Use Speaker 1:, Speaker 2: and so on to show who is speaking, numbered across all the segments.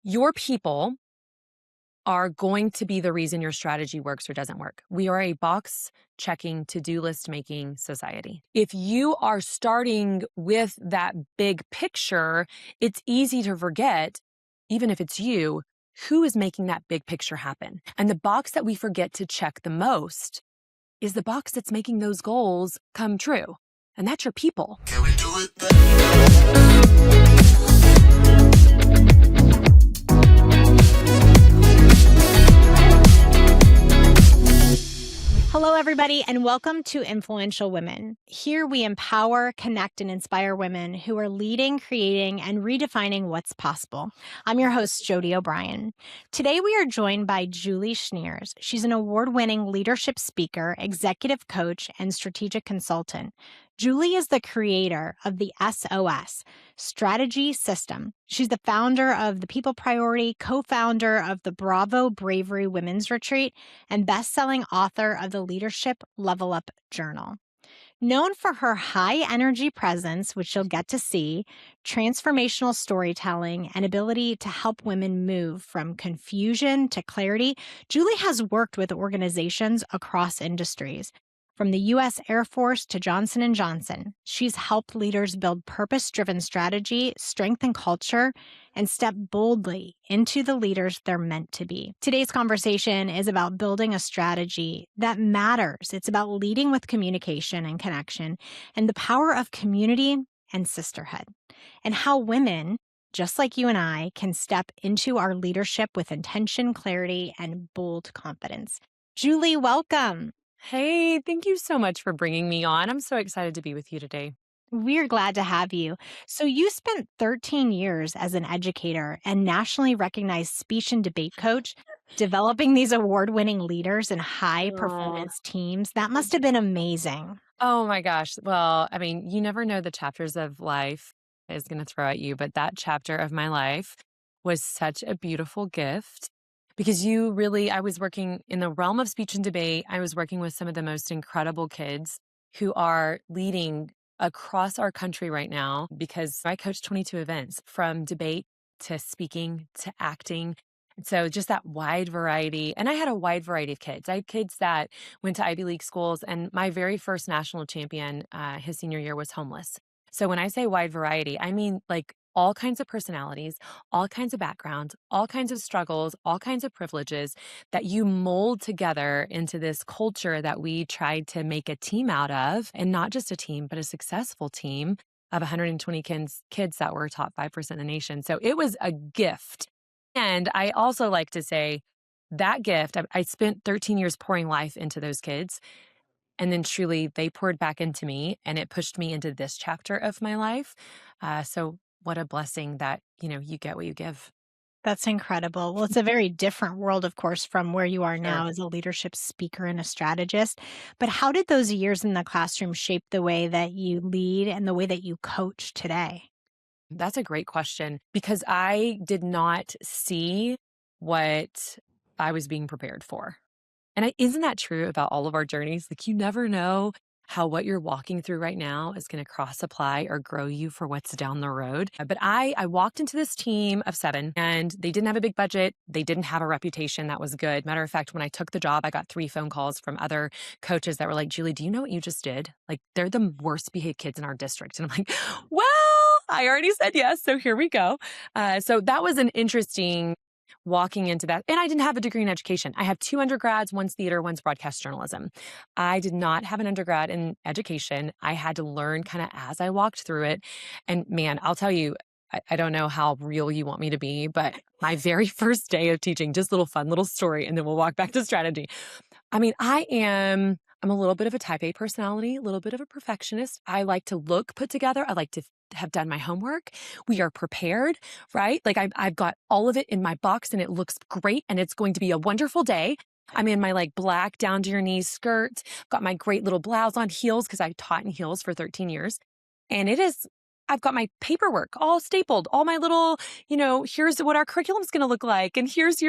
Speaker 1: Your people are going to be the reason your strategy works or doesn't work. We are a box checking, to-do list making society. If you are starting with that big picture, it's easy to forget, even if it's you, who is making that big picture happen. And the box that we forget to check the most is the box that's making those goals come true. And that's your people. Can we do it?
Speaker 2: Hello, everybody, and welcome to Influential Women. Here we empower, connect, and inspire women who are leading, creating, and redefining what's possible. I'm your host, Jody O'Brien. Today, we are joined by Julie Schniers. She's an award-winning leadership speaker, executive coach, and strategic consultant. Julie is the creator of the SOS strategy system. She's the founder of the People Priority, co-founder of the Bravery Women's Retreat, and best-selling author of the Leadership Level Up Journal. Known for her high energy presence, which you'll get to see, transformational storytelling, and ability to help women move from confusion to clarity, Julie has worked with organizations across industries. From the U.S. Air Force to Johnson & Johnson, she's helped leaders build purpose-driven strategy, strengthen culture, and step boldly into the leaders they're meant to be. Today's conversation is about building a strategy that matters. It's about leading with communication and connection, and the power of community and sisterhood, and how women, just like you and I, can step into our leadership with intention, clarity, and bold confidence. Julie, welcome.
Speaker 1: Hey, thank you so much for bringing me on. I'm so excited to be with you today.
Speaker 2: We're glad to have you. So you spent 13 years as an educator and nationally recognized speech and debate coach, developing these award-winning leaders and high-performance teams. That must have been amazing.
Speaker 1: Oh my gosh. Well, I mean, you never know the chapters of life is going to throw at you, but that chapter of my life was such a beautiful gift because I was working in the realm of speech and debate. I was working with some of the most incredible kids who are leading across our country right now because I coach 22 events from debate to speaking to acting. So just that wide variety. And I had a wide variety of kids. I had kids that went to Ivy League schools, and my very first national champion, his senior year, was homeless. So when I say wide variety, I mean like all kinds of personalities, all kinds of backgrounds, all kinds of struggles, all kinds of privileges that you mold together into this culture that we tried to make a team out of, and not just a team, but a successful team of 120 kids that were top 5% of the nation. So it was a gift. And I also like to say that gift, I spent 13 years pouring life into those kids. And then truly they poured back into me, and it pushed me into this chapter of my life. So what a blessing that, you get what you give.
Speaker 2: That's incredible. Well, it's a very different world, of course, from where you are now
Speaker 1: Sure.
Speaker 2: as a leadership speaker and a strategist. But how did those years in the classroom shape the way that you lead and the way that you coach today?
Speaker 1: That's a great question because I did not see what I was being prepared for. And isn't that true about all of our journeys? Like, you never know how what you're walking through right now is going to cross apply or grow you for what's down the road. But I walked into this team of 7, and they didn't have a big budget. They didn't have a reputation that was good. Matter of fact, when I took the job, I got 3 phone calls from other coaches that were like, Julie, do you know what you just did? Like, they're the worst behaved kids in our district. And I'm like, well, I already said yes. So here we go. So that was an interesting walking into that. And I didn't have a degree in education. I have 2 undergrads, one's theater, one's broadcast journalism. I did not have an undergrad in education. I had to learn kind of as I walked through it. And man, I'll tell you, I don't know how real you want me to be, but my very first day of teaching, just a little fun little story, and then we'll walk back to strategy. I mean, I'm a little bit of a type A personality, a little bit of a perfectionist. I like to look put together. I like to have done my homework. We are prepared, right? Like I've got all of it in my box and it looks great and it's going to be a wonderful day. I'm in my like black down to your knees skirt, got my great little blouse on, heels because I taught in heels for 13 years. And I've got my paperwork all stapled, all my little, here's what our curriculum's going to look like. And here's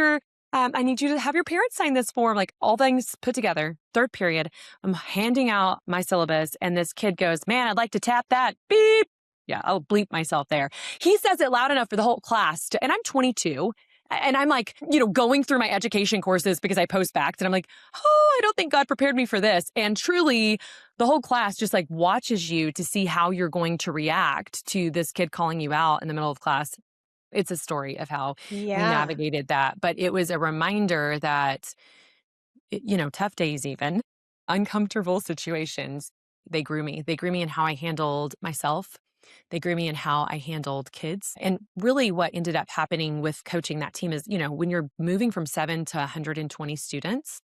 Speaker 1: I need you to have your parents sign this form, like all things put together. 3rd period, I'm handing out my syllabus and this kid goes, man, I'd like to tap that. Beep. Yeah, I'll bleep myself there. He says it loud enough for the whole class and I'm 22. And I'm like, going through my education courses because I post backs and I'm like, oh, I don't think God prepared me for this. And truly, the whole class just like watches you to see how you're going to react to this kid calling you out in the middle of class. It's a story of how we
Speaker 2: Yeah.
Speaker 1: navigated that. But it was a reminder that, tough days, even uncomfortable situations, they grew me. They grew me in how I handled myself. They grew me in how I handled kids. And really, what ended up happening with coaching that team is, when you're moving from 7 to 120 students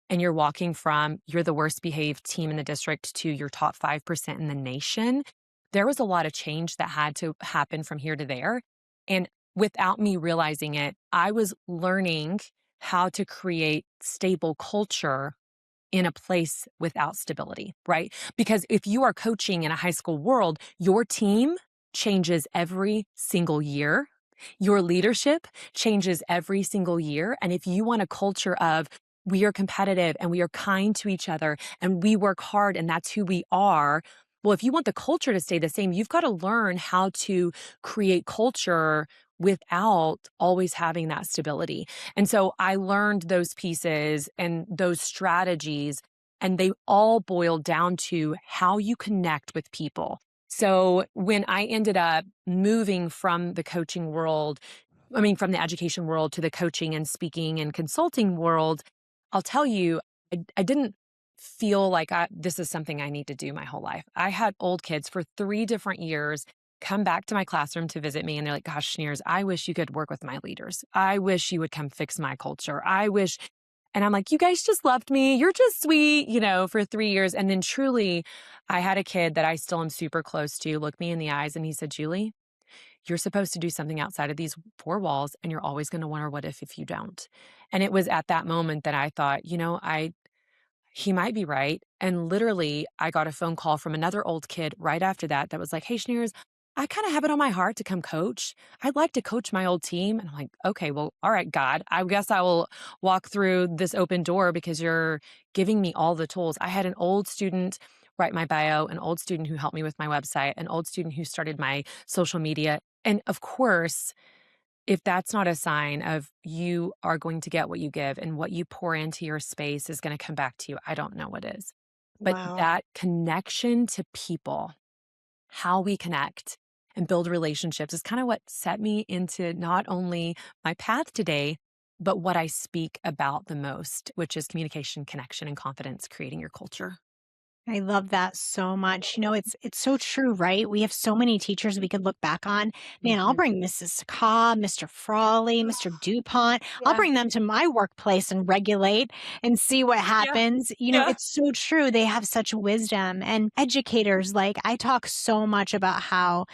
Speaker 1: and you're walking from you're the worst behaved team in the district to your top 5% in the nation, there was a lot of change that had to happen from here to there. And without me realizing it, I was learning how to create stable culture in a place without stability, right? Because if you are coaching in a high school world, your team changes every single year. Your leadership changes every single year. And if you want a culture of we are competitive and we are kind to each other and we work hard and that's who we are, well, if you want the culture to stay the same, you've got to learn how to create culture without always having that stability. And so I learned those pieces and those strategies, and they all boiled down to how you connect with people. So when I ended up moving from the coaching world, from the education world to the coaching and speaking and consulting world, I'll tell you, I didn't feel like this is something I need to do my whole life. I had old kids for 3 different years come back to my classroom to visit me. And they're like, gosh, Schniers, I wish you could work with my leaders. I wish you would come fix my culture. I wish. And I'm like, you guys just loved me. You're just sweet, for 3 years. And then truly, I had a kid that I still am super close to look me in the eyes. And he said, Julie, you're supposed to do something outside of these four walls. And you're always going to wonder what if you don't. And it was at that moment that I thought, he might be right. And literally, I got a phone call from another old kid right after that was like, hey, Schneers, I kind of have it on my heart to come coach. I'd like to coach my old team. And I'm like, okay, well, all right, God, I guess I will walk through this open door because you're giving me all the tools. I had an old student write my bio, an old student who helped me with my website, an old student who started my social media. And of course, if that's not a sign of you are going to get what you give and what you pour into your space is going to come back to you, I don't know what is. But
Speaker 2: Wow.
Speaker 1: that connection to people, how we connect and build relationships is kind of what set me into not only my path today, but what I speak about the most, which is communication, connection, and confidence, creating your culture.
Speaker 2: I love that so much. It's so true, right? We have so many teachers we could look back on. Man, I'll
Speaker 1: Mhm.
Speaker 2: bring Mrs. Cobb, Mr. Frawley, Mr. DuPont. I'll
Speaker 1: Yeah.
Speaker 2: bring them to my workplace and regulate and see what
Speaker 1: Yeah.
Speaker 2: happens.
Speaker 1: Yeah.
Speaker 2: It's so true. They have such wisdom. And educators, like I talk so much about how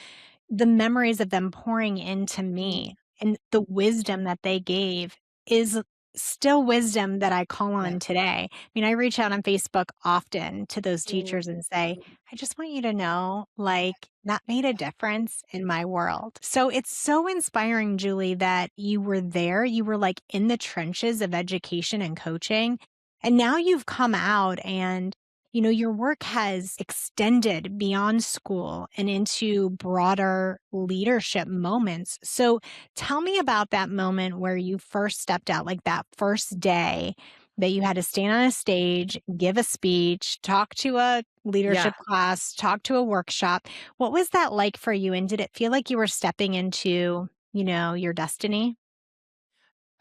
Speaker 2: the memories of them pouring into
Speaker 1: Mhm.
Speaker 2: me and the wisdom that they gave is still wisdom that I call
Speaker 1: Yeah.
Speaker 2: on today. I mean, I reach out on Facebook often to those
Speaker 1: Mhm.
Speaker 2: teachers and say, I just want you to know, like, that made a difference in my world. So it's so inspiring, Julie, that you were there. You were like in the trenches of education and coaching. And now you've come out and your work has extended beyond school and into broader leadership moments. So tell me about that moment where you first stepped out, like that first day that you had to stand on a stage, give a speech, talk to a
Speaker 1: Yeah.
Speaker 2: leadership class, talk to a workshop. What was that like for you? And did it feel like you were stepping into, your destiny?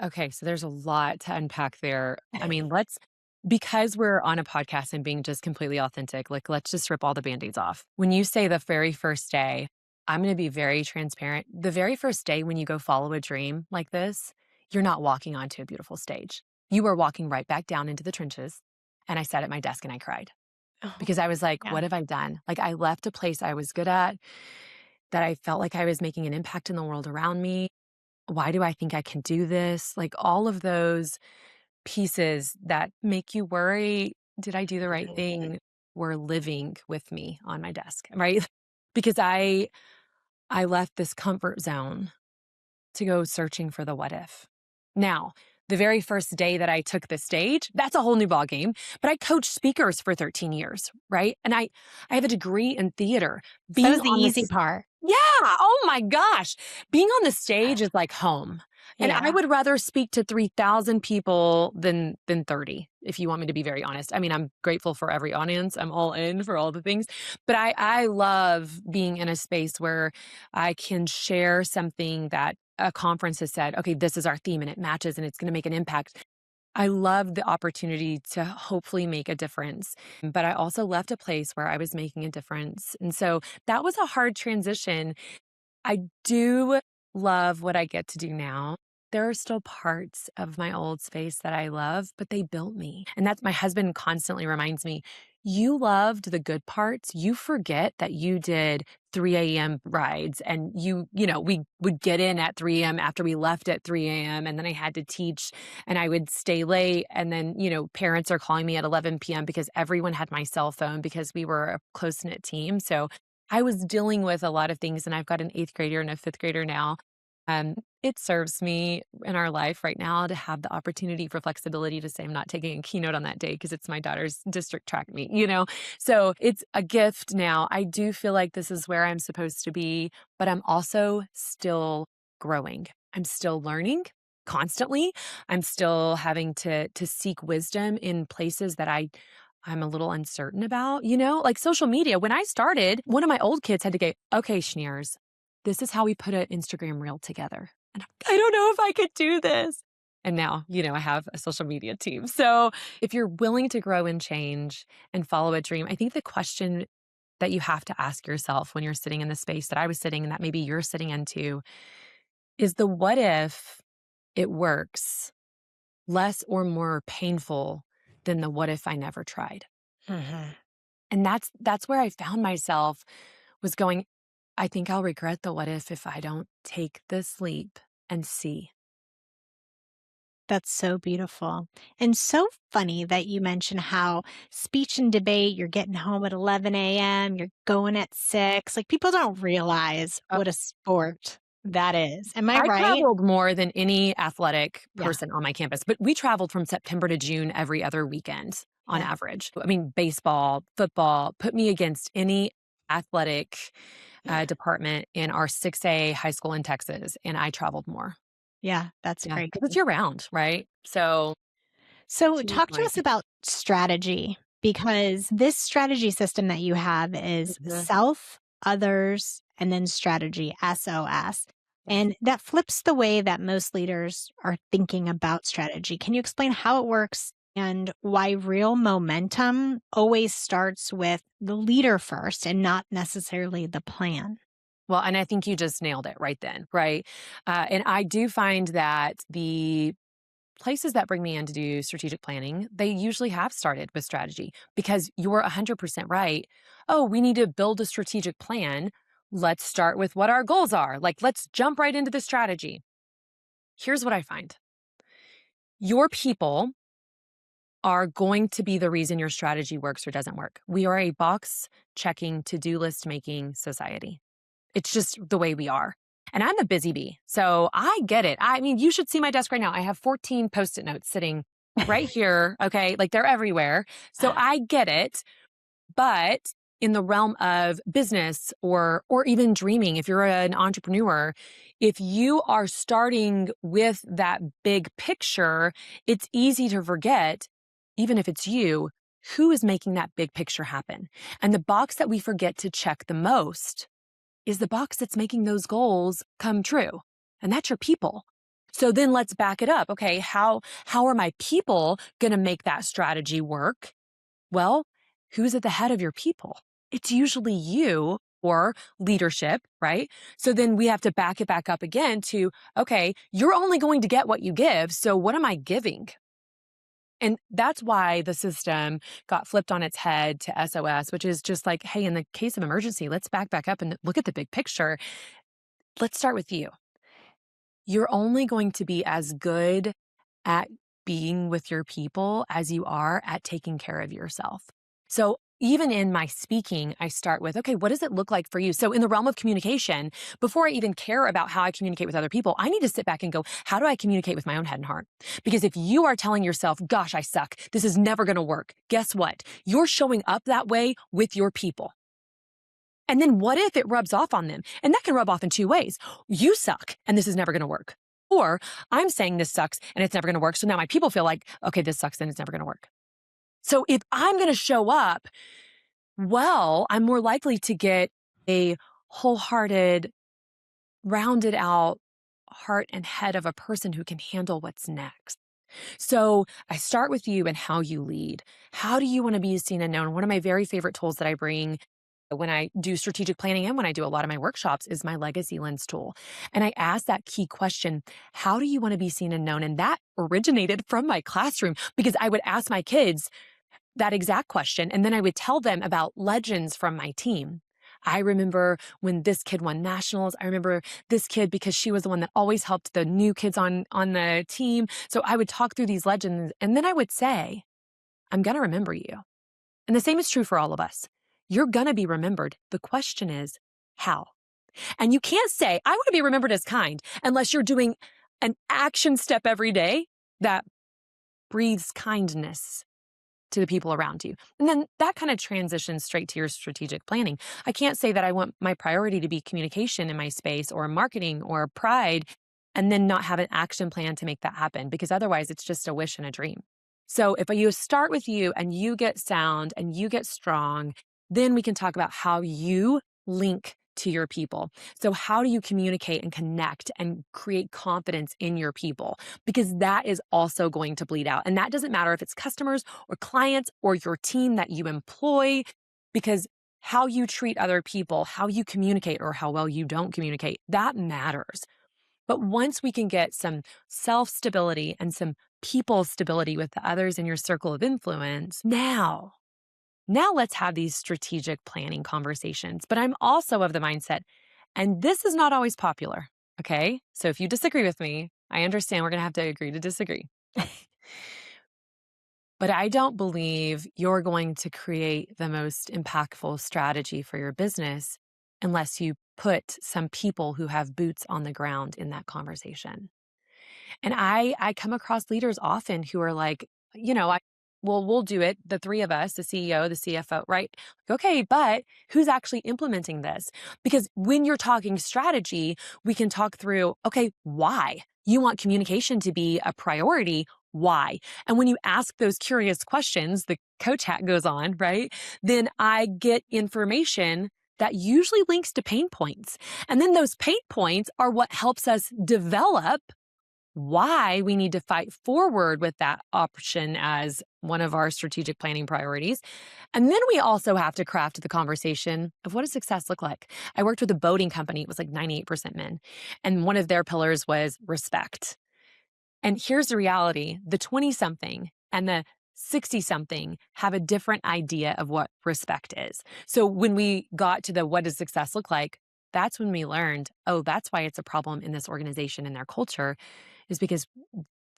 Speaker 1: Okay, so there's a lot to unpack there. Because we're on a podcast and being just completely authentic, like, let's just rip all the band-aids off. When you say the very first day, I'm going to be very transparent. The very first day when you go follow a dream like this, you're not walking onto a beautiful stage. You are walking right back down into the trenches. And I sat at my desk and I cried
Speaker 2: Oh,
Speaker 1: because I was like,
Speaker 2: yeah.
Speaker 1: what have I done? Like, I left a place I was good at, that I felt like I was making an impact in the world around me. Why do I think I can do this? Like, all of those pieces that make you worry, did I do the right thing, were living with me on my desk, right? Because I left this comfort zone to go searching for the what if. Now, the very first day that I took the stage, that's a whole new ballgame. But I coached speakers for 13 years, right? And I have a degree in theater.
Speaker 2: That
Speaker 1: Being
Speaker 2: was the
Speaker 1: on
Speaker 2: easy
Speaker 1: this
Speaker 2: part.
Speaker 1: Yeah, oh my gosh. Being on the stage is like home. And I
Speaker 2: Yeah.
Speaker 1: would rather speak to 3,000 people than 30, if you want me to be very honest. I mean, I'm grateful for every audience. I'm all in for all the things, but I love being in a space where I can share something that a conference has said, okay, this is our theme and it matches and it's going to make an impact. I love the opportunity to hopefully make a difference, but I also left a place where I was making a difference. And so that was a hard transition. I do love what I get to do now. There are still parts of my old space that I love, but they built me. And that's my husband constantly reminds me, you loved the good parts. You forget that you did 3 a.m. rides and we would get in at 3 a.m. after we left at 3 a.m. And then I had to teach and I would stay late. And then, parents are calling me at 11 p.m. because everyone had my cell phone because we were a close knit team. So I was dealing with a lot of things, and I've got an eighth grader and a fifth grader now. It serves me in our life right now to have the opportunity for flexibility to say I'm not taking a keynote on that day because it's my daughter's district track meet. So it's a gift now. I do feel like this is where I'm supposed to be, but I'm also still growing. I'm still learning constantly. I'm still having to seek wisdom in places that I'm a little uncertain about, like social media. When I started, one of my old kids had to go, okay, Schniers, this is how we put an Instagram reel together. And I don't know if I could do this. And now, I have a social media team. So if you're willing to grow and change and follow a dream, I think the question that you have to ask yourself when you're sitting in the space that I was sitting and that maybe you're sitting into is the what if it works less or more painful than the what if I never tried?
Speaker 2: Mhm.
Speaker 1: And that's where I found myself was going, I think I'll regret the what if I don't take this leap and see.
Speaker 2: That's so beautiful. And so funny that you mentioned how speech and debate, you're getting home at 11 a.m., you're going at 6. Like, people don't realize
Speaker 1: Uh,
Speaker 2: what a sport that is. Am I
Speaker 1: I
Speaker 2: right?
Speaker 1: traveled more than any athletic
Speaker 2: Yeah.
Speaker 1: person on my campus, but we traveled from September to June every other weekend on
Speaker 2: Yeah.
Speaker 1: average. I mean, baseball, football, put me against any athletic department in our 6A high school in Texas, and I traveled more.
Speaker 2: Yeah. That's
Speaker 1: Yeah,
Speaker 2: crazy.
Speaker 1: because it's year round, right? So
Speaker 2: So,
Speaker 1: to your
Speaker 2: talk to
Speaker 1: point.
Speaker 2: us about strategy because this strategy system that you have is
Speaker 1: Mhm.
Speaker 2: self, others, and then strategy, SOS.
Speaker 1: Yes.
Speaker 2: And that flips the way that most leaders are thinking about strategy. Can you explain how it works and why real momentum always starts with the leader first and not necessarily the plan?
Speaker 1: Well, and I think you just nailed it right then, right? And I do find that the places that bring me in to do strategic planning, they usually have started with strategy because you're 100% right. Oh, we need to build a strategic plan. Let's start with what our goals are. Like, let's jump right into the strategy. Here's what I find your people are going to be the reason your strategy works or doesn't work. We are a box checking, to do list making society. It's just the way we are. And I'm a busy bee, so I get it. I mean, you should see my desk right now. I have 14 Post-it notes sitting right here, okay? Like they're everywhere. So I get it. But in the realm of business or even dreaming, if you're an entrepreneur, if you are starting with that big picture, it's easy to forget, even if it's you, who is making that big picture happen. And the box that we forget to check the most is the box that's making those goals come true. And that's your people. So then let's back it up. Okay, how are my people going to make that strategy work? Well, who's at the head of your people? It's usually you or leadership, right? So then we have to back it back up again to, okay, you're only going to get what you give. So what am I giving? And that's why the system got flipped on its head to SOS, which is just like, hey, in the case of emergency, let's back up and look at the big picture. Let's start with you. You're only going to be as good at being with your people as you are at taking care of yourself. So even in my speaking, I start with, okay, what does it look like for you? So in the realm of communication, before I even care about how I communicate with other people, I need to sit back and go, how do I communicate with my own head and heart? Because if you are telling yourself, gosh, I suck, this is never going to work, guess what? You're showing up that way with your people. And then what if it rubs off on them? And that can rub off in two ways. You suck, and this is never going to work. Or I'm saying this sucks and it's never going to work. So now my people feel like, okay, this sucks and it's never going to work. So if I'm going to show up, well, I'm more likely to get a wholehearted, rounded out heart and head of a person who can handle what's next. So I start with you and how you lead. How do you want to be seen and known? One of my very favorite tools that I bring when I do strategic planning and when I do a lot of my workshops is my legacy lens tool. And I ask that key question, how do you want to be seen and known? And that originated from my classroom because I would ask my kids that exact question. And then I would tell them about legends from my team. I remember when this kid won nationals. I remember this kid because she was the one that always helped the new kids on the team. So I would talk through these legends and then I would say, I'm going to remember you. And the same is true for all of us. You're going to be remembered. The question is, how? And you can't say, I want to be remembered as kind unless you're doing an action step every day that breathes kindness to the people around you. And then that kind of transitions straight to your strategic planning. I can't say that I want my priority to be communication in my space or marketing or pride and then not have an action plan to make that happen because otherwise it's just a wish and a dream. So if you start with you and you get sound and you get strong, then we can talk about how you link to your people. So how do you communicate and connect and create confidence in your people? Because that is also going to bleed out. And that doesn't matter if it's customers or clients or your team that you employ, because how you treat other people, how you communicate or how well you don't communicate, that matters. But once we can get some self-stability and some people stability with the others in your circle of influence, now let's have these strategic planning conversations. But I'm also of the mindset, and this is not always popular, okay? So if you disagree with me, I understand we're going to have to agree to disagree. But I don't believe you're going to create the most impactful strategy for your business unless you put some people who have boots on the ground in that conversation. And I come across leaders often who are like, well, we'll do it, the three of us, the CEO, the CFO, right? Okay, but who's actually implementing this? Because when you're talking strategy, we can talk through, okay, why? You want communication to be a priority. Why? And when you ask those curious questions, the coach hat goes on, right? Then I get information that usually links to pain points. And then those pain points are what helps us develop why we need to fight forward with that option as one of our strategic planning priorities. And then we also have to craft the conversation of what does success look like? I worked with a boating company. It was like 98% men. And one of their pillars was respect. And here's the reality. The 20-something and the 60-something have a different idea of what respect is. So when we got to the what does success look like, that's when we learned, oh, that's why it's a problem in this organization and their culture is because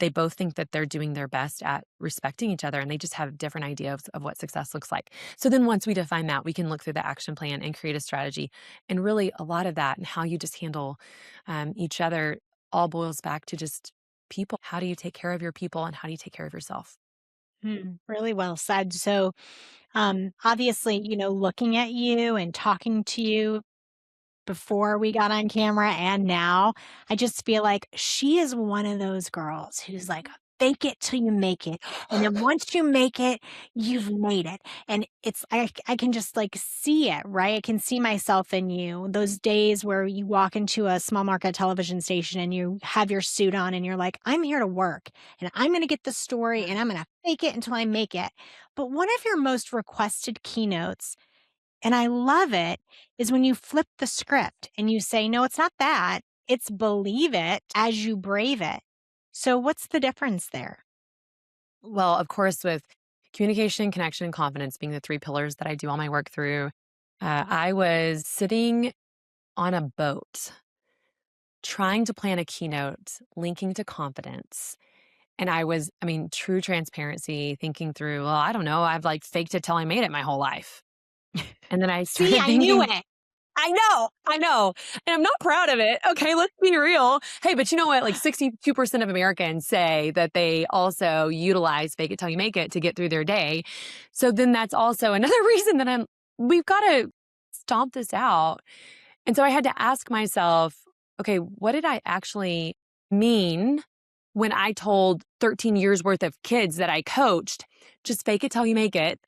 Speaker 1: they both think that they're doing their best at respecting each other and they just have different ideas of what success looks like. So then once we define that, we can look through the action plan and create a strategy. And really a lot of that and how you just handle each other all boils back to just people. How do you take care of your people and how do you take care of yourself?
Speaker 2: Really well said. So, obviously, looking at you and talking to you before we got on camera and now, I just feel like she is one of those girls who's like, fake it till you make it. And then once you make it, you've made it. And I can just like see it, right? I can see myself in you. Those days where you walk into a small market television station and you have your suit on and you're like, I'm here to work and I'm going to get the story and I'm going to fake it until I make it. But one of your most requested keynotes, and I love it, is when you flip the script and you say, no, it's not that. It's believe it as you brave it. So what's the difference there?
Speaker 1: Well, of course, with communication, connection, and confidence being the three pillars that I do all my work through, I was sitting on a boat trying to plan a keynote linking to confidence. And true transparency, thinking through, well, I don't know, I've like faked it till I made it my whole life. And then I
Speaker 2: See,
Speaker 1: started
Speaker 2: I knew
Speaker 1: thinking,
Speaker 2: it.
Speaker 1: I know. And I'm not proud of it. Okay, let's be real. Hey, but you know what? Like 62% of Americans say that they also utilize fake it till you make it to get through their day. So then that's also another reason that we've got to stomp this out. And so I had to ask myself, okay, what did I actually mean when I told 13 years worth of kids that I coached, just fake it till you make it?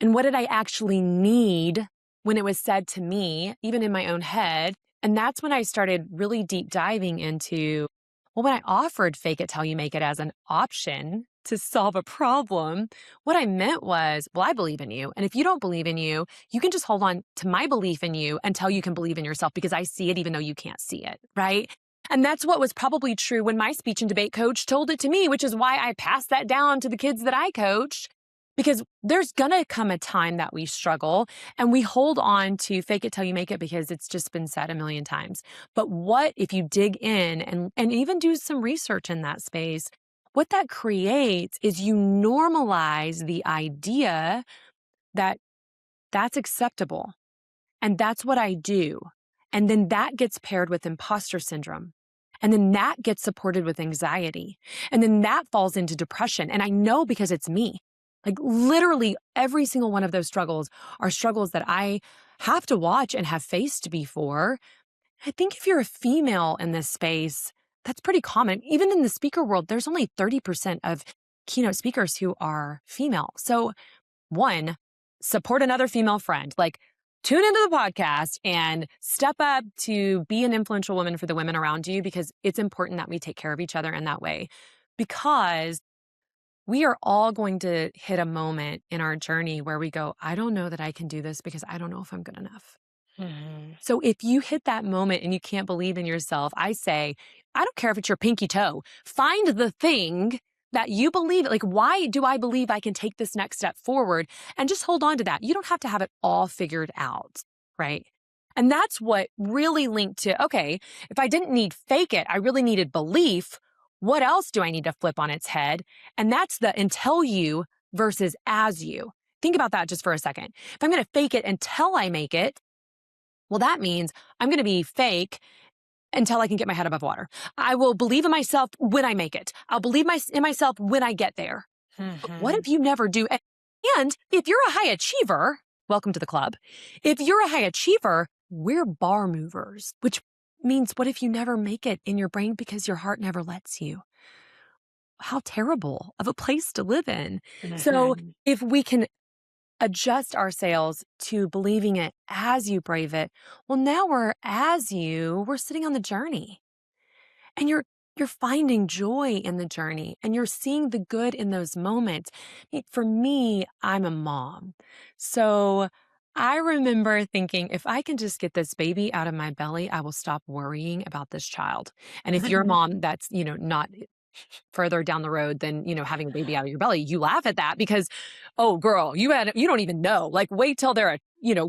Speaker 1: And what did I actually need when it was said to me, even in my own head? And that's when I started really deep diving into, well, when I offered fake it till you make it as an option to solve a problem, what I meant was, well, I believe in you. And if you don't believe in you, you can just hold on to my belief in you until you can believe in yourself because I see it even though you can't see it. Right. And that's what was probably true when my speech and debate coach told it to me, which is why I passed that down to the kids that I coached. Because there's going to come a time that we struggle and we hold on to fake it till you make it because it's just been said a million times. But what if you dig in and even do some research in that space? What that creates is you normalize the idea that that's acceptable and that's what I do. And then that gets paired with imposter syndrome. And then that gets supported with anxiety. And then that falls into depression. And I know because it's me. Like literally every single one of those struggles are struggles that I have to watch and have faced before. I think if you're a female in this space, that's pretty common. Even in the speaker world, there's only 30% of keynote speakers who are female. So one, support another female friend. Like, tune into the podcast and step up to be an influential woman for the women around you because it's important that we take care of each other in that way. Because we are all going to hit a moment in our journey where we go, I don't know that I can do this because I don't know if I'm good enough.
Speaker 2: Mhm.
Speaker 1: So if you hit that moment and you can't believe in yourself, I say, I don't care if it's your pinky toe. Find the thing that you believe. Like, why do I believe I can take this next step forward? And just hold on to that. You don't have to have it all figured out, right? And that's what really linked to, okay, if I didn't need fake it, I really needed belief. What else do I need to flip on its head? And that's the until you versus as you. Think about that just for a second. If I'm going to fake it until I make it, well, that means I'm going to be fake until I can get my head above water. I will believe in myself when I make it. I'll believe in myself when I get there. But what
Speaker 2: Mhm.
Speaker 1: if you never do? And if you're a high achiever, welcome to the club. If you're a high achiever, we're bar movers, which means what if you never make it in your brain because your heart never lets you? How terrible of a place to live in. So
Speaker 2: Mhm.
Speaker 1: if we can adjust our sails to believing it as you brave it. Well, now we're sitting on the journey and you're finding joy in the journey and you're seeing the good in those moments. For me, I'm a mom. So I remember thinking, if I can just get this baby out of my belly, I will stop worrying about this child. And if you're a mom that's, not further down the road than, having a baby out of your belly. You laugh at that because, oh girl, you don't even know. Like wait till they're,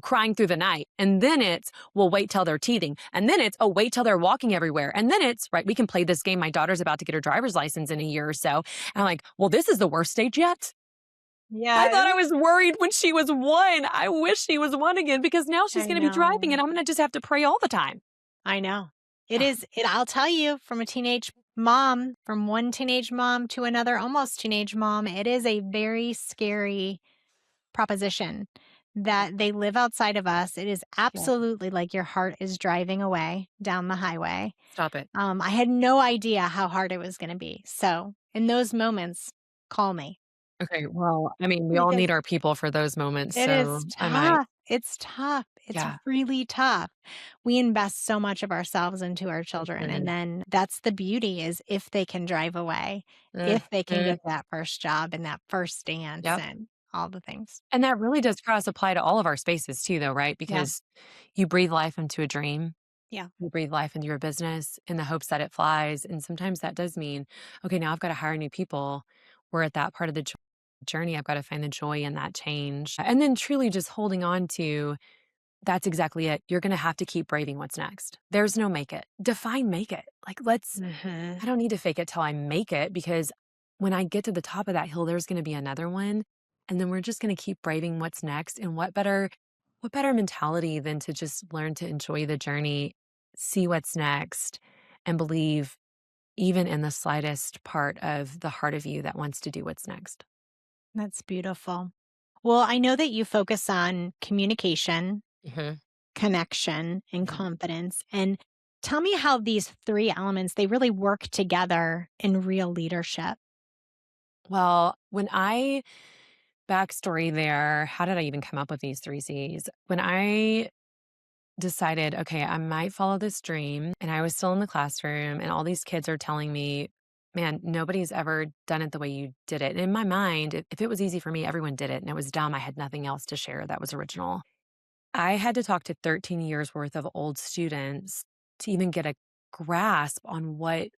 Speaker 1: crying through the night. And then it's, well, wait till they're teething. And then it's, oh, wait till they're walking everywhere. And then it's, right, we can play this game. My daughter's about to get her driver's license in a year or so. And I'm like, well, this is the worst stage yet. I thought I
Speaker 2: Yes,
Speaker 1: was worried when she was one. I wish she was one again because now she's
Speaker 2: I
Speaker 1: going to be driving
Speaker 2: know.
Speaker 1: and I'm going to just have to pray all the time.
Speaker 2: I know. It
Speaker 1: Ugh,
Speaker 2: is it I'll tell you from a teenage mom, from one teenage mom to another almost teenage mom, it is a very scary proposition that they live outside of us. It is
Speaker 1: yeah,
Speaker 2: absolutely like your heart is driving away down the highway.
Speaker 1: stop it.
Speaker 2: I had no idea how hard it was gonna be. So, in those moments, call me
Speaker 1: Okay, well, I mean, we all
Speaker 2: because
Speaker 1: need our people for those moments,
Speaker 2: it
Speaker 1: so
Speaker 2: is
Speaker 1: I might.
Speaker 2: tough. It's tough. It's
Speaker 1: Yeah.
Speaker 2: really tough. We invest so much of ourselves into our children, and
Speaker 1: Mhm.
Speaker 2: then that's the beauty is if they can drive away, if they can
Speaker 1: Mhm.
Speaker 2: get that first job and that first dance
Speaker 1: Yep.
Speaker 2: and all the things.
Speaker 1: And that really does cross apply to all of our spaces too, though, right?
Speaker 2: Yeah.
Speaker 1: Because you breathe life into a dream.
Speaker 2: Yeah.
Speaker 1: You breathe life into your business in the hopes that it flies. And sometimes that does mean, okay, now I've got to hire new people. We're at that part of the journey. I've got to find the joy in that change. And then truly just holding on to that's exactly it. You're going to have to keep braving what's next. There's no make it. Define make it. Like,
Speaker 2: Mhm.
Speaker 1: I don't need to fake it till I make it because when I get to the top of that hill, there's going to be another one. And then we're just going to keep braving what's next. And what better mentality than to just learn to enjoy the journey, see what's next, and believe even in the slightest part of the heart of you that wants to do what's next.
Speaker 2: That's beautiful. Well, I know that you focus on communication,
Speaker 1: Hmm.
Speaker 2: connection, and
Speaker 1: Hmm.
Speaker 2: confidence. And Tell me how these three elements, they really work together in real leadership.
Speaker 1: Well, when I backstory there, how did I even come up with these 3 C's? When I decided, okay, I might follow this dream, and I was still in the classroom, and all these kids are telling me, man, nobody's ever done it the way you did it. And in my mind, if it was easy for me, everyone did it, and it was dumb. I had nothing else to share that was original. I had to talk to 13 years worth of old students to even get a grasp on what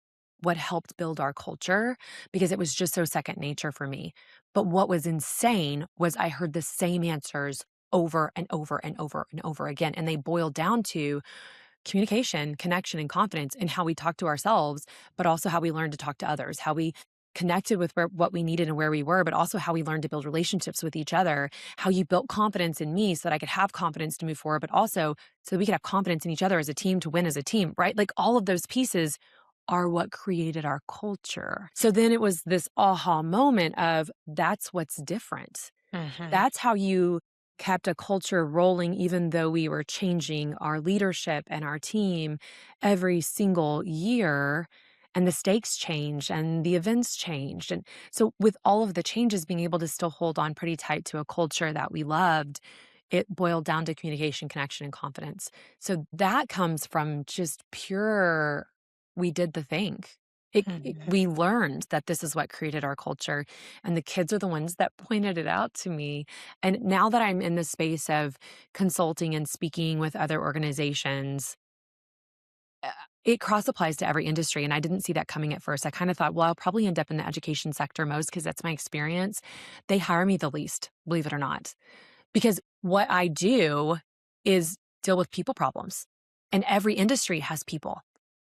Speaker 1: helped build our culture because it was just so second nature for me. But what was insane was I heard the same answers over and over and over and over again, and they boiled down to communication, connection, and confidence in how we talk to ourselves, but also how we learn to talk to others, how we connected with what we needed and where we were, but also how we learned to build relationships with each other, how you built confidence in me so that I could have confidence to move forward, but also so that we could have confidence in each other as a team to win as a team, right? Like all of those pieces are what created our culture. So then it was this aha moment of that's what's different.
Speaker 2: Mhm.
Speaker 1: That's how you kept a culture rolling even though we were changing our leadership and our team every single year, and the stakes changed and the events changed. And so with all of the changes, being able to still hold on pretty tight to a culture that we loved, it boiled down to communication, connection, and confidence. So that comes from just pure we did the thing.
Speaker 2: Mhm.
Speaker 1: We learned that this is what created our culture, and the kids are the ones that pointed it out to me. And now that I'm in the space of consulting and speaking with other organizations, uh, it cross applies to every industry. And I didn't see that coming at first. I kind of thought, well, I'll probably end up in the education sector most because that's my experience. They hire me the least, believe it or not, because what I do is deal with people problems. And every industry has people,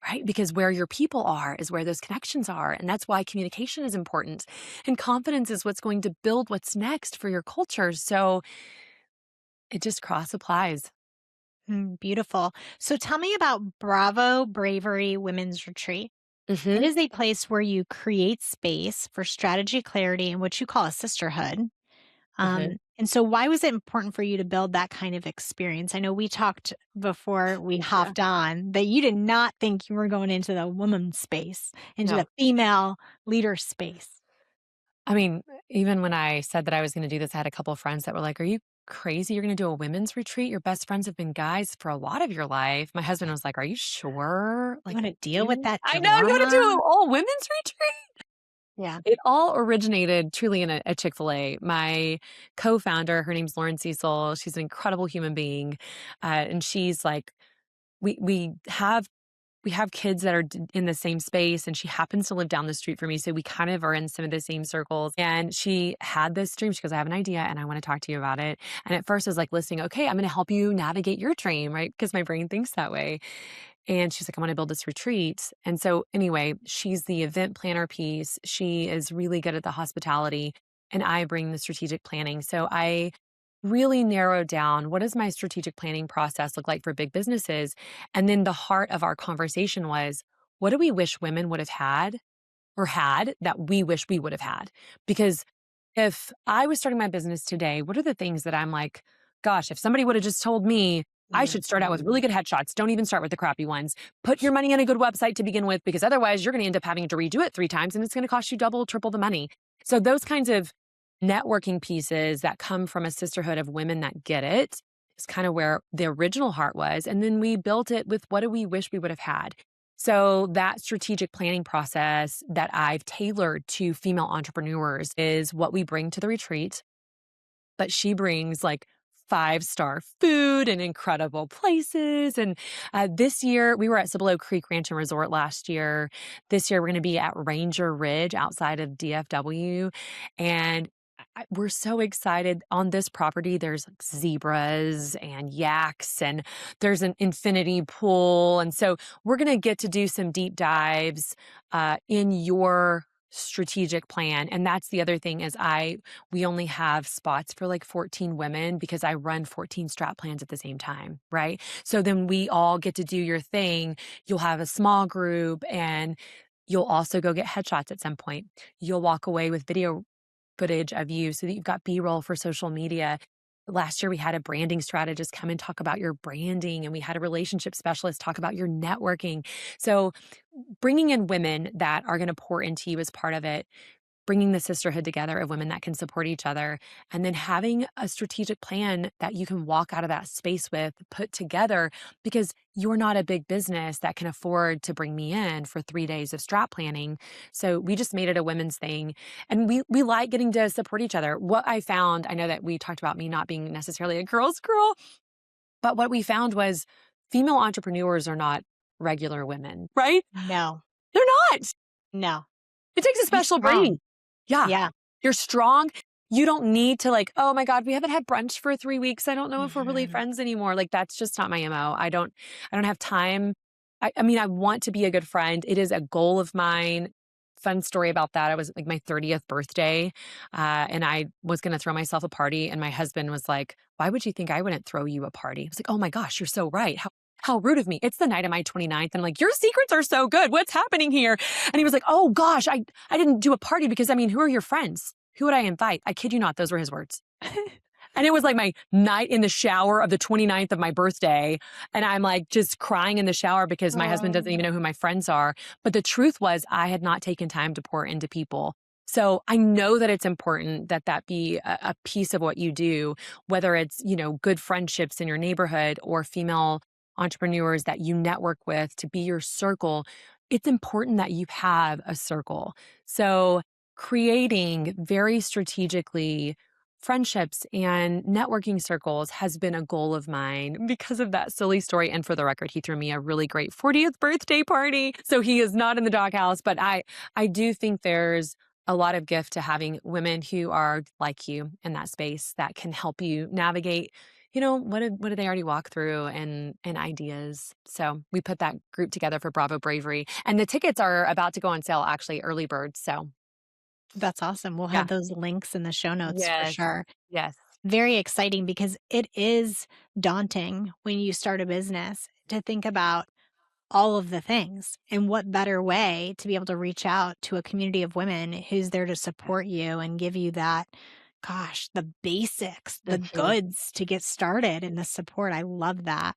Speaker 1: right? Because where your people are is where those connections are. And that's why communication is important. And confidence is what's going to build what's next for your culture. So it just cross applies.
Speaker 2: Beautiful. So tell me about Bravery Women's Retreat. It
Speaker 1: Hmm.
Speaker 2: is a place where you create space for strategy, clarity, and what you call a sisterhood.
Speaker 1: Hmm.
Speaker 2: And so, why was it important for you to build that kind of experience? I know we talked before we
Speaker 1: Yeah.
Speaker 2: hopped on that you did not think you were going into the woman space, into the
Speaker 1: No.
Speaker 2: female leader space.
Speaker 1: I mean, even when I said that I was going to do this, I had a couple of friends that were like, are you crazy? You're going to do a women's retreat? Your best friends have been guys for a lot of your life. My husband was like, are you sure?
Speaker 2: You
Speaker 1: Like,
Speaker 2: want to deal with
Speaker 1: you,
Speaker 2: that
Speaker 1: I know you want to do
Speaker 2: drama?
Speaker 1: an all women's retreat.
Speaker 2: Yeah.
Speaker 1: It all originated truly in a Chick-fil-A. My co-founder, her name's Lauren Cecil. She's an incredible human being. And she's like, we have kids that are in the same space, and she happens to live down the street from me. So we kind of are in some of the same circles. And she had this dream. She goes, I have an idea and I want to talk to you about it. And at first I was like listening, okay, I'm going to help you navigate your dream, right? Because my brain thinks that way. And she's like, I want to build this retreat. And so, anyway, she's the event planner piece. She is really good at the hospitality, and I bring the strategic planning. So, I really narrowed down what does my strategic planning process look like for big businesses? And then the heart of our conversation was, what do we wish women would have had or had that we wish we would have had? Because if I was starting my business today, what are the things that I'm like, gosh, if somebody would have just told me I should start out with really
Speaker 2: Mhm.
Speaker 1: good headshots, don't even start with the crappy ones. Put your money in a good website to begin with, because otherwise you're going to end up having to redo it 3 times and it's going to cost you double, triple the money. So, those kinds of networking pieces that come from a sisterhood of women that get it is kind of where the original heart was. And then we built it with what do we wish we would have had? So, that strategic planning process that I've tailored to female entrepreneurs is what we bring to the retreat. But she brings like five-star food and incredible places. And this year, we were at Cibolo Creek Ranch and Resort last year. This year, we're going to be at Ranger Ridge outside of DFW. And we're so excited. On this property, there's like zebras and yaks, and there's an infinity pool. And so we're going to get to do some deep dives in your strategic plan. And that's the other thing is we only have spots for like 14 women because I run 14 strat plans at the same time, right? So then we all get to do your thing. You'll have a small group, and you'll also go get headshots at some point. You'll walk away with video footage of you so that you've got B-roll for social media. last year we had a branding strategist come and talk about your branding, and we had a relationship specialist talk about your networking. So bringing in women that are going to pour into you as part of it, bringing the sisterhood together of women that can support each other, and then having a strategic plan that you can walk out of that space with put together, because you're not a big business that can afford to bring me in for 3 days of strat planning. So we just made it a women's thing, and we like getting to support each other. What I found, I know that we talked about me not being necessarily a girl's girl, but what we found was female entrepreneurs are not regular women, right?
Speaker 2: No,
Speaker 1: They're not.
Speaker 2: no.
Speaker 1: It takes a
Speaker 2: Be
Speaker 1: special
Speaker 2: strong.
Speaker 1: breed. Yeah.
Speaker 2: Yeah.
Speaker 1: You're strong. You don't need to like, "Oh my god, we haven't had brunch for 3 weeks. I don't know if we're really
Speaker 2: Mhm.
Speaker 1: friends anymore." Like, that's just not my MO. I don't have time. I mean, I want to be a good friend. It is a goal of mine. Fun story about that, I was like my 30th birthday, and I was gonna throw myself a party, and my husband was like, "Why would you think I wouldn't throw you a party?" I was like, "Oh my gosh, you're so right. How rude of me. It's the night of my 29th." And I'm like, "Your secrets are so good. What's happening here?" And he was like, "Oh gosh, I didn't do a party because I mean, who are your friends? Who would I invite?" I kid you not, those were his words. And it was like my night in the shower of the 29th of my birthday. And I'm like just crying in the shower because my husband doesn't even
Speaker 2: Oh.
Speaker 1: know who my friends are. But the truth was, I had not taken time to pour into people. So I know that it's important that that be a piece of what you do, whether it's, good friendships in your neighborhood or female entrepreneurs that you network with to be your circle. It's important that you have a circle. So creating very strategically friendships and networking circles has been a goal of mine because of that silly story. And for the record, he threw me a really great 40th birthday party. So he is not in the doghouse, but I do think there's a lot of gift to having women who are like you in that space that can help you navigate, what did they already walk through and ideas. So we put that group together for Bravo Bravery. And the tickets are about to go on sale, actually, early bird. So
Speaker 2: That's awesome. We'll have
Speaker 1: yeah.
Speaker 2: those links in the show notes for
Speaker 1: Yes.
Speaker 2: sure.
Speaker 1: Yes.
Speaker 2: Very exciting because it is daunting when you start a business to think about all of the things. And what better way to be able to reach out to a community of women who's there to support you and give you that, gosh, the basics, the
Speaker 1: Mhm.
Speaker 2: goods to get started and the support. I love that.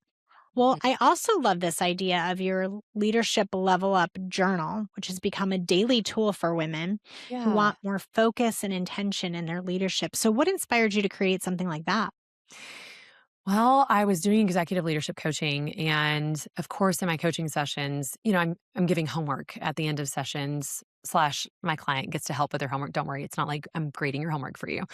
Speaker 2: Well, I also love this idea of your leadership level up journal, which has become a daily tool for women who
Speaker 1: Yeah.
Speaker 2: want more focus and intention in their leadership. So, what inspired you to create something like that?
Speaker 1: Well, I was doing executive leadership coaching, and of course, in my coaching sessions, I'm giving homework at the end of sessions. Slash, my client gets to help with their homework. Don't worry, it's not like I'm grading your homework for you.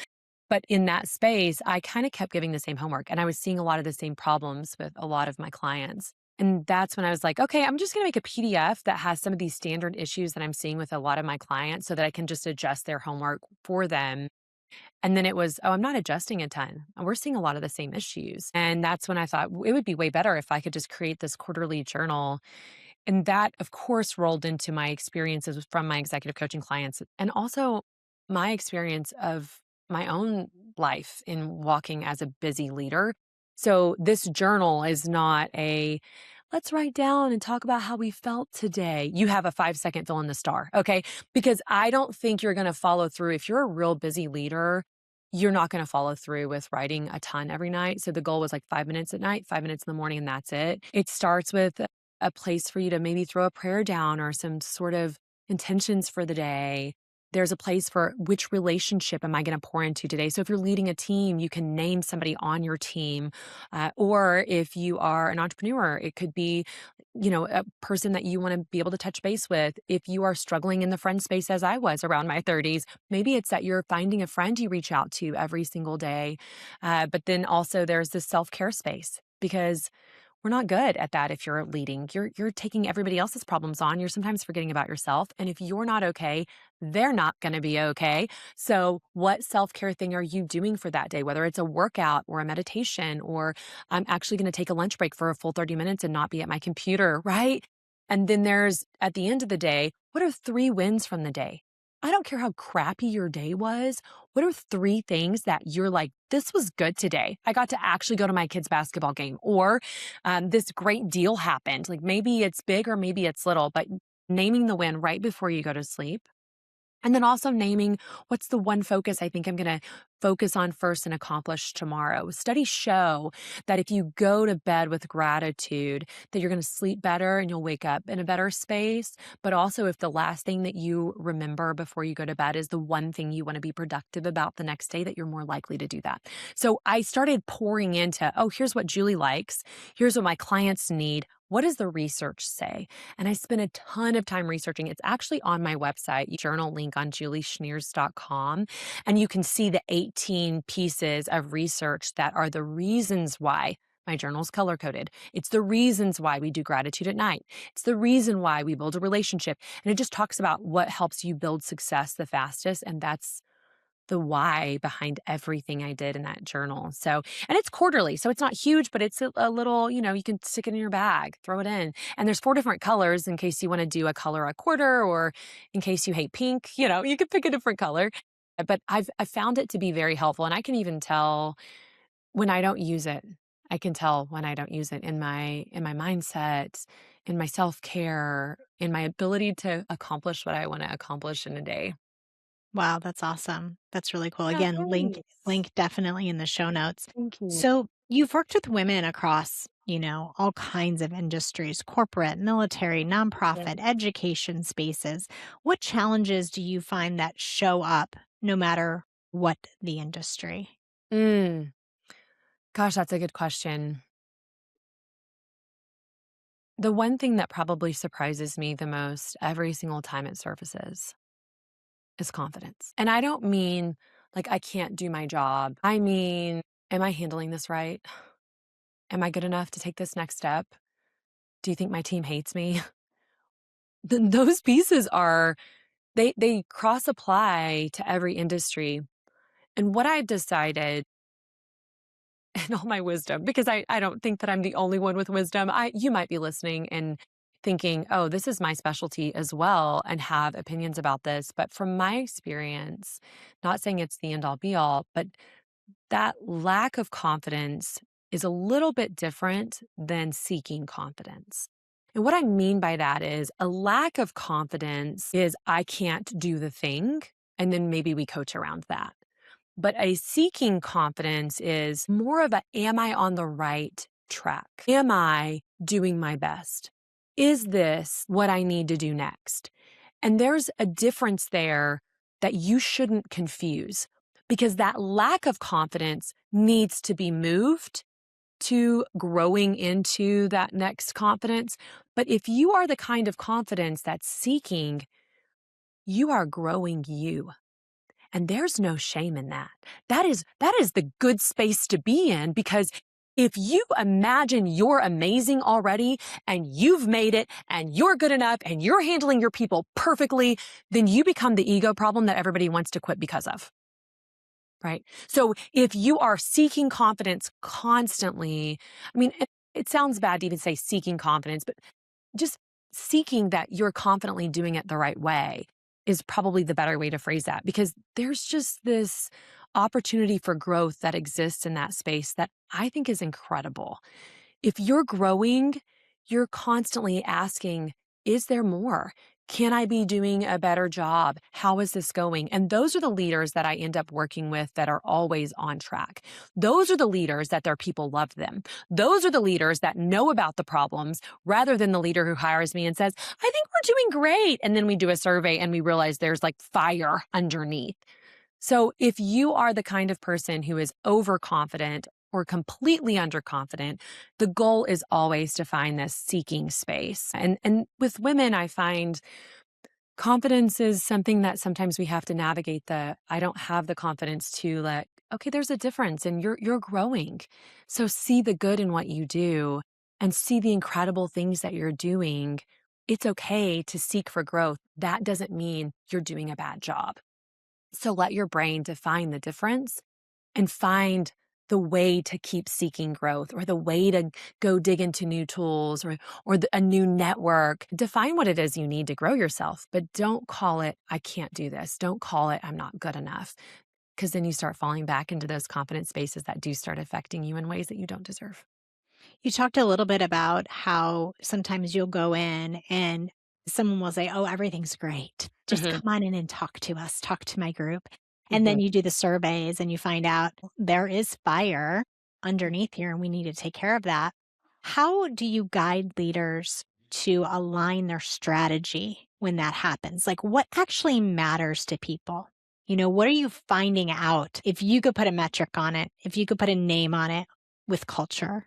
Speaker 1: But in that space, I kind of kept giving the same homework, and I was seeing a lot of the same problems with a lot of my clients. And that's when I was like, okay, I'm just going to make a PDF that has some of these standard issues that I'm seeing with a lot of my clients so that I can just adjust their homework for them. And then it was, "Oh, I'm not adjusting a ton. We're seeing a lot of the same issues." And that's when I thought it would be way better if I could just create this quarterly journal. And that, of course, rolled into my experiences from my executive coaching clients and also my experience of my own life in walking as a busy leader. So this journal is not a let's write down and talk about how we felt today. You have a 5-second fill in the star, okay? Because I don't think you're going to follow through. If you're a real busy leader, you're not going to follow through with writing a ton every night. So the goal was like 5 minutes at night, 5 minutes in the morning, and that's it. It starts with a place for you to maybe throw a prayer down or some sort of intentions for the day. There's a place for which relationship am I going to pour into today? So if you're leading a team, you can name somebody on your team. Or if you are an entrepreneur, it could be, a person that you want to be able to touch base with. If you are struggling in the friend space as I was around my 30s, maybe it's that you're finding a friend you reach out to every single day. But then also there's this self-care space because we're not good at that if you're leading. You're taking everybody else's problems on. You're sometimes forgetting about yourself. And if you're not okay, they're not going to be okay. So, what self-care thing are you doing for that day? Whether it's a workout or a meditation, or I'm actually going to take a lunch break for a full 30 minutes and not be at my computer, right? And then there's at the end of the day, what are 3 wins from the day? I don't care how crappy your day was. What are 3 things that you're like, this was good today? I got to actually go to my kid's basketball game, or this great deal happened. Like maybe it's big or maybe it's little, but naming the win right before you go to sleep And then also naming what's the one focus I think I'm going to focus on first and accomplish tomorrow. Studies show that if you go to bed with gratitude, that you're going to sleep better and you'll wake up in a better space. But also, if the last thing that you remember before you go to bed is the one thing you want to be productive about the next day, that you're more likely to do that. So I started pouring into, oh, here's what Julie likes. Here's what my clients need. What does the research say? And I spent a ton of time researching. It's actually on my website, journal link on julieschniers.com. And you can see the 18 pieces of research that are the reasons why my journal's color coded. It's the reasons why we do gratitude at night. It's the reason why we build a relationship. And it just talks about what helps you build success the fastest. And that's the why behind everything I did in that journal. So, and it's quarterly, so it's not huge, but it's a little, you can stick it in your bag, throw it in. And there's 4 different colors in case you want to do a color a quarter, or in case you hate pink, you could pick a different color. But I found it to be very helpful. And I can even tell when I don't use it. I can tell when I don't use it in my mindset, in my self-care, in my ability to accomplish what I want to accomplish in a day.
Speaker 2: Wow, that's awesome. That's really cool.
Speaker 1: Yeah,
Speaker 2: Again,
Speaker 1: thanks.
Speaker 2: link definitely in the show notes.
Speaker 1: Thank you.
Speaker 2: So, you've worked with women across, all kinds of industries, corporate, military,
Speaker 1: Yeah.
Speaker 2: nonprofit, education spaces. What challenges do you find that show up no matter what the industry?
Speaker 1: Mm, gosh, that's a good question. The one thing that probably surprises me the most every single time it surfaces is confidence. And I don't mean like I can't do my job. I mean, am I handling this right? Am I good enough to take this next step? Do you think my team hates me? Those pieces are they cross apply to every industry. And what I've decided in all my wisdom, because I don't think that I'm the only one with wisdom. You might be listening and thinking, oh, this is my specialty as well, and have opinions about this. But from my experience, not saying it's the end all be all, but that lack of confidence is a little bit different than seeking confidence. And what I mean by that is a lack of confidence is I can't do the thing. And then maybe we coach around that. But a seeking confidence is more of a, am I on the right track? Am I doing my best? Is this what I need to do next? And there's a difference there that you shouldn't confuse, because that lack of confidence needs to be moved to growing into that next confidence. But if you are the kind of confidence that's seeking, you are growing you. And there's no shame in that. That is the good space to be in, because if you imagine you're amazing already and you've made it and you're good enough and you're handling your people perfectly, then you become the ego problem that everybody wants to quit because of. Right? So if you are seeking confidence constantly, I mean, it sounds bad to even say seeking confidence, but just seeking that you're confidently doing it the right way is probably the better way to phrase that, because there's just this opportunity for growth that exists in that space that I think is incredible. If you're growing, you're constantly asking, is there more? Can I be doing a better job? How is this going? And those are the leaders that I end up working with that are always on track. Those are the leaders that their people love them. Those are the leaders that know about the problems, rather than the leader who hires me and says, I think we're doing great. And then we do a survey and we realize there's like fire underneath. So if you are the kind of person who is overconfident or completely underconfident, the goal is always to find this seeking space. And with women, I find confidence is something that sometimes we have to navigate. The I don't have the confidence to let, okay, there's a difference and you're growing. So see the good in what you do and see the incredible things that you're doing. It's okay to seek for growth. That doesn't mean you're doing a bad job. So let your brain define the difference and find the way to keep seeking growth, or the way to go dig into new tools, or a new network. Define what it is you need to grow yourself, but don't call it, I can't do this. Don't call it, I'm not good enough. Because then you start falling back into those confidence spaces that do start affecting you in ways that you don't deserve.
Speaker 2: You talked a little bit about how sometimes you'll go in and someone will say, "Oh, everything's great. Just
Speaker 1: Mhm,
Speaker 2: come on in and talk to us, talk to my group." And then
Speaker 1: mhm.
Speaker 2: you do the surveys and you find out there is fire underneath here and we need to take care of that. How do you guide leaders to align their strategy when that happens? Like, what actually matters to people? What are you finding out? If you could put a metric on it, if you could put a name on it with culture.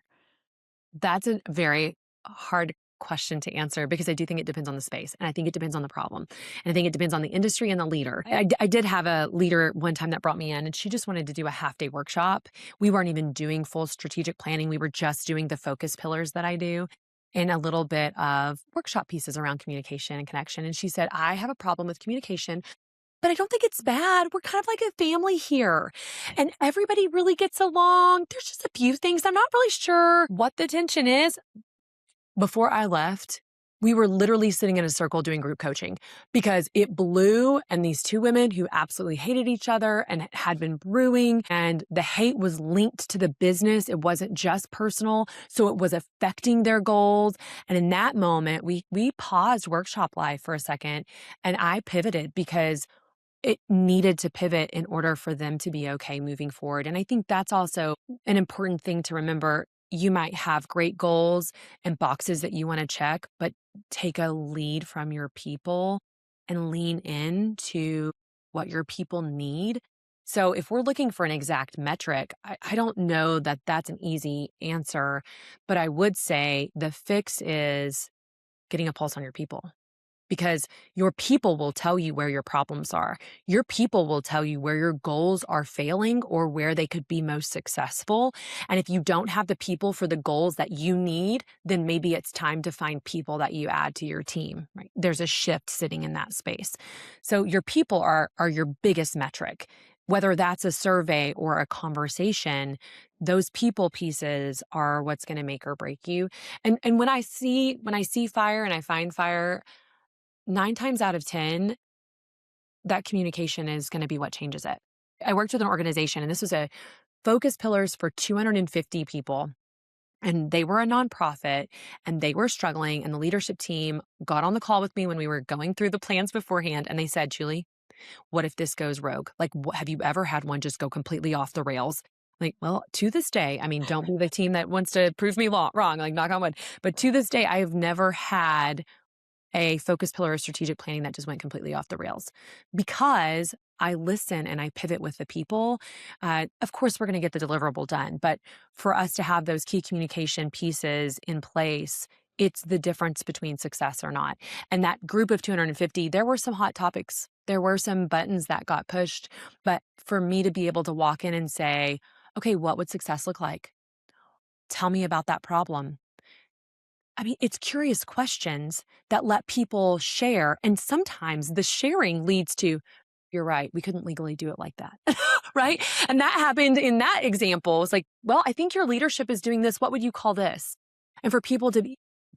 Speaker 1: That's a very hard question to answer because I do think it depends on the space, and I think it depends on the problem, and I think it depends on the industry and the leader. I did have a leader one time that brought me in, and she just wanted to do a half-day workshop. We weren't even doing full strategic planning, we were just doing the focus pillars that I do and a little bit of workshop pieces around communication and connection, and she said, "I have a problem with communication, but I don't think it's bad. We're kind of like a family here, and everybody really gets along. There's just a few things I'm not really sure what the tension is." Before I left, we were literally sitting in a circle doing group coaching because it blew. And these two women who absolutely hated each other and had been brewing, and the hate was linked to the business. It wasn't just personal. So it was affecting their goals. And in that moment, we paused workshop life for a second and I pivoted because it needed to pivot in order for them to be okay moving forward. And I think that's also an important thing to remember. You might have great goals and boxes that you want to check, but take a lead from your people and lean into what your people need. So, if we're looking for an exact metric, I don't know that that's an easy answer, but I would say the fix is getting a pulse on your people because your people will tell you where your problems are. Your people will tell you where your goals are failing or where they could be most successful. And if you don't have the people for the goals that you need, then maybe it's time to find people that you add to your team, right? There's a shift sitting in that space. So your people are your biggest metric. Whether that's a survey or a conversation, those people pieces are what's going to make or break you. And when I see fire and I find fire, 9 times out of 10, that communication is gonna be what changes it. I worked with an organization, and this was a focus pillars for 250 people, and they were a nonprofit, and they were struggling, and the leadership team got on the call with me when we were going through the plans beforehand, and they said, "Julie, what if this goes rogue? Like, have you ever had one just go completely off the rails?" Like, well, to this day, I mean, don't be the team that wants to prove me wrong, like, knock on wood, but to this day, I have never had a focus pillar of strategic planning that just went completely off the rails because I listen and I pivot with the people. Of course, we're going to get the deliverable done, but for us to have those key communication pieces in place, it's the difference between success or not. And that group of 250, there were some hot topics. There were some buttons that got pushed. But for me to be able to walk in and say, okay, what would success look like? Tell me about that problem. I mean, it's curious questions that let people share. And sometimes the sharing leads to, you're right, we couldn't legally do it like that. Right. And that happened in that example. It's like, well, I think your leadership is doing this. What would you call this? And for people to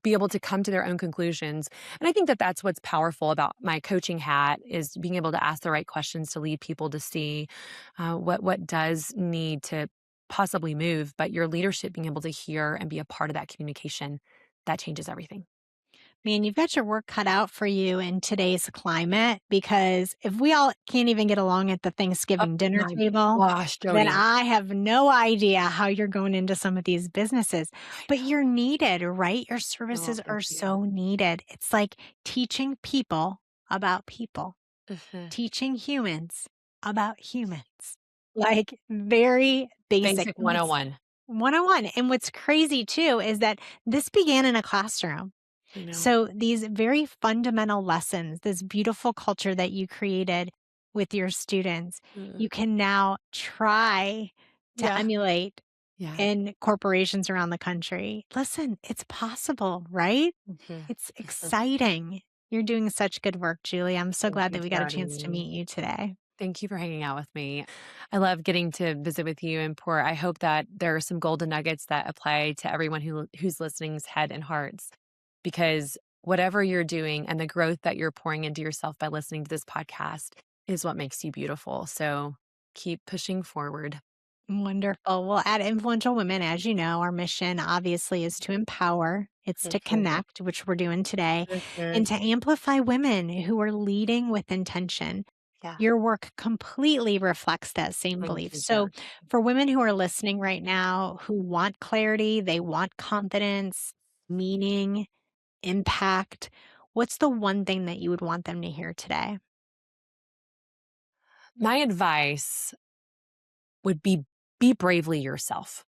Speaker 1: be able to come to their own conclusions. And I think that that's what's powerful about my coaching hat is being able to ask the right questions to lead people to see what does need to possibly move, but your leadership being able to hear and be a part of that communication that changes everything.
Speaker 2: Man, you've got your work cut out for you in today's climate because if we all can't even get along at the
Speaker 1: Oh
Speaker 2: Thanksgiving dinner
Speaker 1: my
Speaker 2: table,
Speaker 1: gosh,
Speaker 2: then
Speaker 1: Jody.
Speaker 2: I have no idea how you're going into some of these businesses.
Speaker 1: I
Speaker 2: But you're needed, right? Your
Speaker 1: know. Oh,
Speaker 2: services
Speaker 1: thank
Speaker 2: are
Speaker 1: you.
Speaker 2: so needed. It's like teaching people about people,
Speaker 1: Mhm.
Speaker 2: teaching humans about humans. Like very basic.
Speaker 1: Basic
Speaker 2: And what's
Speaker 1: 101.
Speaker 2: 101. And what's crazy too is that this began in a classroom.
Speaker 1: I know.
Speaker 2: So these very fundamental lessons, this beautiful culture that you created with your students,
Speaker 1: Mm.
Speaker 2: you can now try to
Speaker 1: Yeah.
Speaker 2: emulate
Speaker 1: Yeah.
Speaker 2: in corporations around the country. Listen, it's possible, right?
Speaker 1: Mhm.
Speaker 2: It's
Speaker 1: Mhm.
Speaker 2: exciting. You're doing such good work, Julie. I'm so
Speaker 1: Thank
Speaker 2: glad
Speaker 1: you,
Speaker 2: that we got a chance to
Speaker 1: Jody.
Speaker 2: meet you today.
Speaker 1: Thank you for hanging out with me. I love getting to visit with you and pour. I hope that there are some golden nuggets that apply to everyone who's listening's head and hearts, because whatever you're doing and the growth that you're pouring into yourself by listening to this podcast is what makes you beautiful. So keep pushing forward.
Speaker 2: Wonderful. Well, at Influential Women, as you know, our mission obviously is to empower, it's to
Speaker 1: Mhm,
Speaker 2: connect, which we're doing today, and
Speaker 1: mhm.
Speaker 2: to amplify women who are leading with intention.
Speaker 1: Yeah.
Speaker 2: Your work completely reflects that same
Speaker 1: Thank
Speaker 2: belief.
Speaker 1: you,
Speaker 2: So,
Speaker 1: dear.
Speaker 2: for women who are listening right now who want clarity, they want confidence, meaning, impact, what's the one thing that you would want them to hear today?
Speaker 1: My advice would be bravely yourself.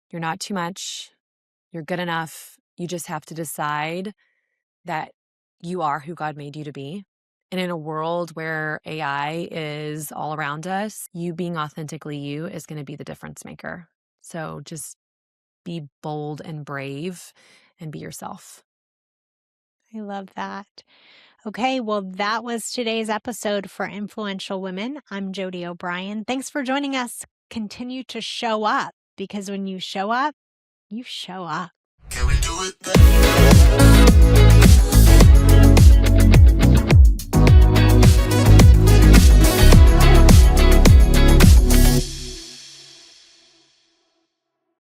Speaker 1: You're not too much. You're good enough. You just have to decide that you are who God made you to be. And in a world where AI is all around us, you being authentically you is going to be the difference maker. So just be bold and brave and be yourself.
Speaker 2: I love that. Okay, well, that was today's episode for Influential Women. I'm Jody O'Brien. Thanks for joining us. Continue to show up because when you show up, you show up.
Speaker 3: Can we do it?